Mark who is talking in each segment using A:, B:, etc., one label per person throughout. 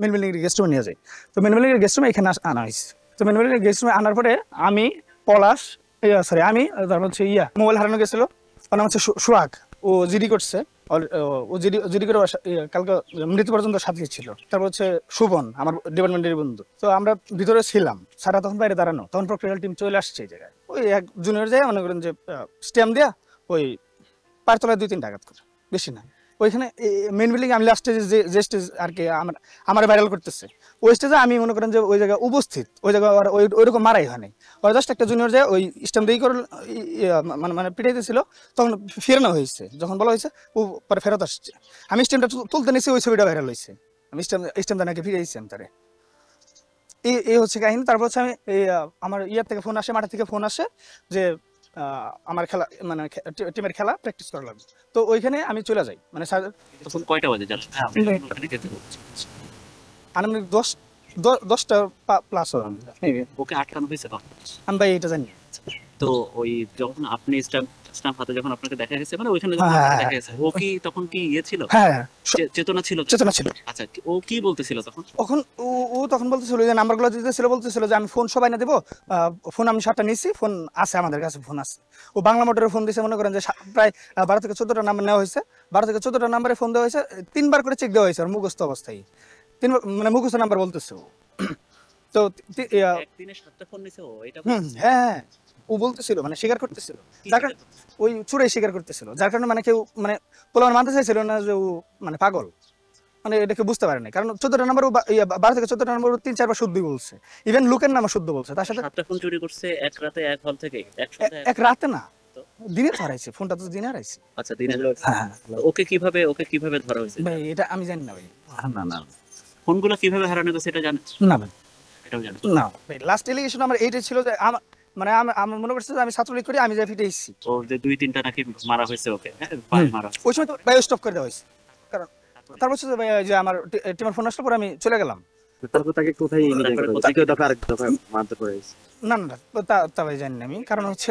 A: Main building এর guest রুমে নিয়ে যাই। তো মেন বিল্ডিং এর গেস্ট রুমে এখানে আনা হয়েছে। তো মেন বিল্ডিং এর গেস্ট রুমে আনার পরে আমি পলাশ সরি আমি তারপর হচ্ছে মোবাইল হারানো গেছিল, ওর নাম হচ্ছে সোহাগ, ও জিডি করছে, ও জিডি করে কালকে মৃত্যু পর্যন্ত সাথে ছিল। তারপর হচ্ছে সুবন আমার ডিপার্টমেন্টের বন্ধু। তো আমরা ভিতরে ছিলাম, সারা তখন বাইরে দাঁড়ানো, তখন প্রক্রিয়াল টিম চলে আসছে এই জায়গায়। ওই এক জুনিয়র যায় মনে করেন যে স্ট্যাম্প দেয়া ওই পাঁচতলায় 2-3 আঘাত করে, বেশি না। ওইখানে মেন বিল্ডিং আমি লাস্টে যে স্টেজ আর কি আমার ভাইরাল করতেছে, ওই স্টেজে আমি মনে করেন যে ওই জায়গায় উপস্থিত, ওই জায়গায় ওইরকম মারাই হয় নাই। ওরা জাস্ট একটা জুনিয়র যায় ওই স্ট্যাম্প দিয়ে করে মানে পিটাইতেছিল, তখন ফেরানো হয়েছে। যখন বলা হয়েছে ও পরে ফেরত আসছে, আমি স্ট্যাম্পটা তুলতে নিয়েছি, ওই ছবিটা ভাইরাল হয়েছে। আমি স্ট্যাম্পটা নাকি ফিরাইছি আমি তারে। এই হচ্ছে কাহিনী। তারপর হচ্ছে আমি আমার ইয়ার থেকে ফোন আসে, মাঠে থেকে ফোন আসে যে আমার খেলা মানে টিমের খেলা প্র্যাকটিস করা লাগবে। তো ওইখানে আমি চলে যাই, মানে
B: তখন কয়টা বাজে জানেন?
A: আনুমানিক 10টা প্লাস হবে।
B: ওকে আটকানো হয়েছে তখন?
A: আমি ভাই এটা জানি।
B: তো ওই যখন আপনি স্টাম্প হাতে যখন আপনাকে দেখা গেছে, মানে ওইখানে যখন দেখা গেছে, ও কি তখন কি ইয়ে ছিল?
A: হ্যাঁ,
B: চেতনা ছিল?
A: চেতনা ছিল।
B: আচ্ছা, ও কি বলতেছিল তখন?
A: ও তখন বলতেছিল যে নাম্বারগুলো দিতেছিল, বলতেছিল যে আমি ফোন সবাই না দেবো, ফোন আমি 7টা নিয়েছি, ফোন আছে আমাদের কাছে, ফোন আছে। ও বাংলা মোটরে ফোন দিয়েছে, মনে করেন যে প্রায় 12 থেকে 14টা নাম্বার নেওয়া হয়েছে। 12 থেকে 14টা নাম্বারে ফোন দেওয়া হয়েছে, 3বার করে চেক দেওয়া হয়েছে আর মুখস্থ অবস্থায় 3বার, মানে মুখস্থ নাম্বার বলতেছে ও। তো
B: একদিনে 7টা ফোন নিছে ও? এটা
A: হ্যাঁ ও বলতেছিল, মানে স্বীকার করতেছিল, যার কারণে ওই চুরাই স্বীকার করতেছিল, যার কারণে মানে কেউ মানে পোলাপান মানতে চাইছিল না যে ও মানে পাগল, মানে এটাকে বুঝতে পারে না। কারণ 14টা নাম্বার 12 থেকে 14টা নাম্বার 3-4 বার শুদ্ধই বলছে, ইভেন লুকের নামও শুদ্ধ বলছে। তার সাথে
B: 7টা ফোন চুরি করছে এক রাতে, এক হল থেকে
A: এক রাতে না, দিনে তো হারাইছে ফোনটা, তো দিনে হারাইছে।
B: আচ্ছা, দিনে।
A: হ্যাঁ,
B: ওকে কিভাবে ধরা হয়েছে
A: ভাই এটা আমি জানি না ভাই।
B: না, ফোনগুলো কিভাবে হারানো গেছে এটা জানেন?
A: না ভাই,
B: এটাও জানেন
A: না ভাই। লাস্ট এলিগেশন আমার এইটাই ছিল যে মানে আমি মনে করছি যে আমি ছাত্রলীগ করি, আমি যে ফিটে এসেছি।
B: ও যে 2-3টা নাকি মারা হয়েছে ওকে, মারা
A: ওই সময় তো ভাই স্টপ করে দেওয়া হয়েছে। কারণ তারপর হচ্ছে ভাই যে আমার টিমের ফোন আসলো, পরে আমি চলে গেলাম।
C: তারপর তাকে কোথায় নিয়ে গেল? দ্বিতীয় দফা আরেক দফা মারতে পড়েছে?
A: না তা ভাই জানি না আমি, কারণ হচ্ছে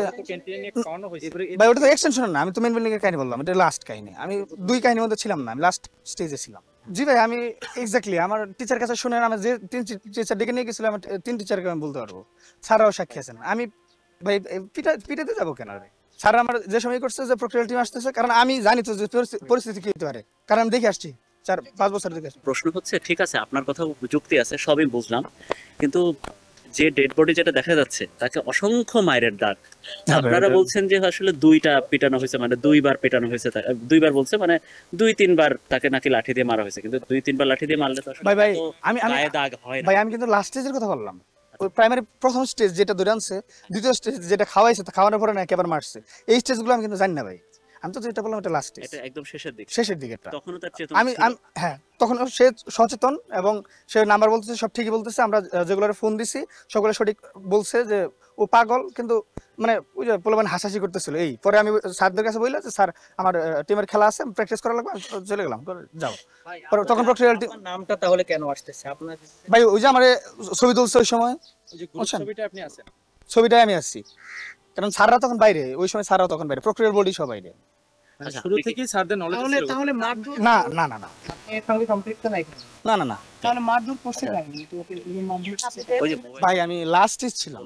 A: ভাই ওটা তো এক্সটেনশন না, আমি তো মেন বিল্ডিং এর কাহিনী বললাম, এটা লাস্ট কাহিনী। আমি 2 কাহিনীর মধ্যে ছিলাম না, আমি লাস্ট স্টেজে ছিলাম। জি ভাই, আমি এক্স্যাক্টলি আমার টিচার কাছে শুনে আমি যে 3 টিচার ডেকে নিয়ে গেছিলাম, 3 টিচারকে আমি বলতে পারবো, স্যাররাও সাক্ষী আছেন। আমি ভাই পিটাতে যাবো কেন রে? স্যার আমার যে সময় করছে যে প্রক্রিয়াল টিম আসতেছে, কারণ আমি জানি তো যে পরিস্থিতি কি হতে পারে, কারণ আমি দেখে আসছি 4-5 বছর দেখে আসছি।
B: প্রশ্ন হচ্ছে, ঠিক আছে আপনার কথা যুক্তি আছে, সবই বুঝলাম, কিন্তু যে ডেড বডি যেটা দেখা যাচ্ছে তাকে অসংখ্য মায়ের দাগ, আপনারা বলছেন যে আসলে 2টা পিটানো হয়েছে, মানে 2বার পিটানো হয়েছে, 2বার বলছে মানে 2-3বার তাকে নাকি লাঠি দিয়ে মারা হয়েছে, কিন্তু 2-3বার লাঠি দিয়ে মারলে তো আসলে
A: ভাই আমি
B: গায়ে দাগ হয় না।
A: ভাই আমি কিন্তু লাস্ট স্টেজের কথা বললাম, ওই প্রাইমারি প্রথম স্টেজ যেটা ধরে আনছে, দ্বিতীয় স্টেজ যেটা খাওয়াইছে, খাওয়ানোর পরে নাকি আবার মারছে, এই স্টেজগুলো আমি কিন্তু জানি না ভাই। আমি তো যেটা বললাম এটা লাস্ট স্টেজ,
B: এটা একদম
A: শেষের দিকে।
B: তখনও তার চেতনা
A: আমি হ্যাঁ, তখন সে সচেতন এবং সে নাম্বার বলতেছে, সব ঠিকই বলতেছে। আমরা যেগুলোর ফোন দিছি সবগুলো সঠিক বলছে, যে ও পাগল, কিন্তু মানে ওই যে পোলাপান হাসাহাসি করতেছিল। এই পরে আমি স্যারদের কাছে বললাম যে স্যার আমার টিমের খেলা আছে, প্র্যাকটিস করা লাগবে, চলে গেলাম, যাও। তখন প্রক্রিয়াল
D: নামটা তাহলে কেন আসতেছে আপনার?
A: ভাই ওই যে আমার ছবি তুলছে ওই সময়,
D: ছবিটা আপনি আছেন,
A: ছবিটাই আমি আসছি, কারণ স্যাররা তখন বাইরে, ওই সময় স্যাররাও তখন বাইরে, প্রক্রিয়াল বডি সব বাইরে।
D: শুরু থেকেই স্যারদের নলেজ ছিল? তাহলে মারধর
A: না
D: এর সঙ্গে সম্পৃক্ত নাই?
A: না
D: তাহলে মারধর করছে কেন? তো মারধর
A: ভাই আমি লাস্ট ছিলাম।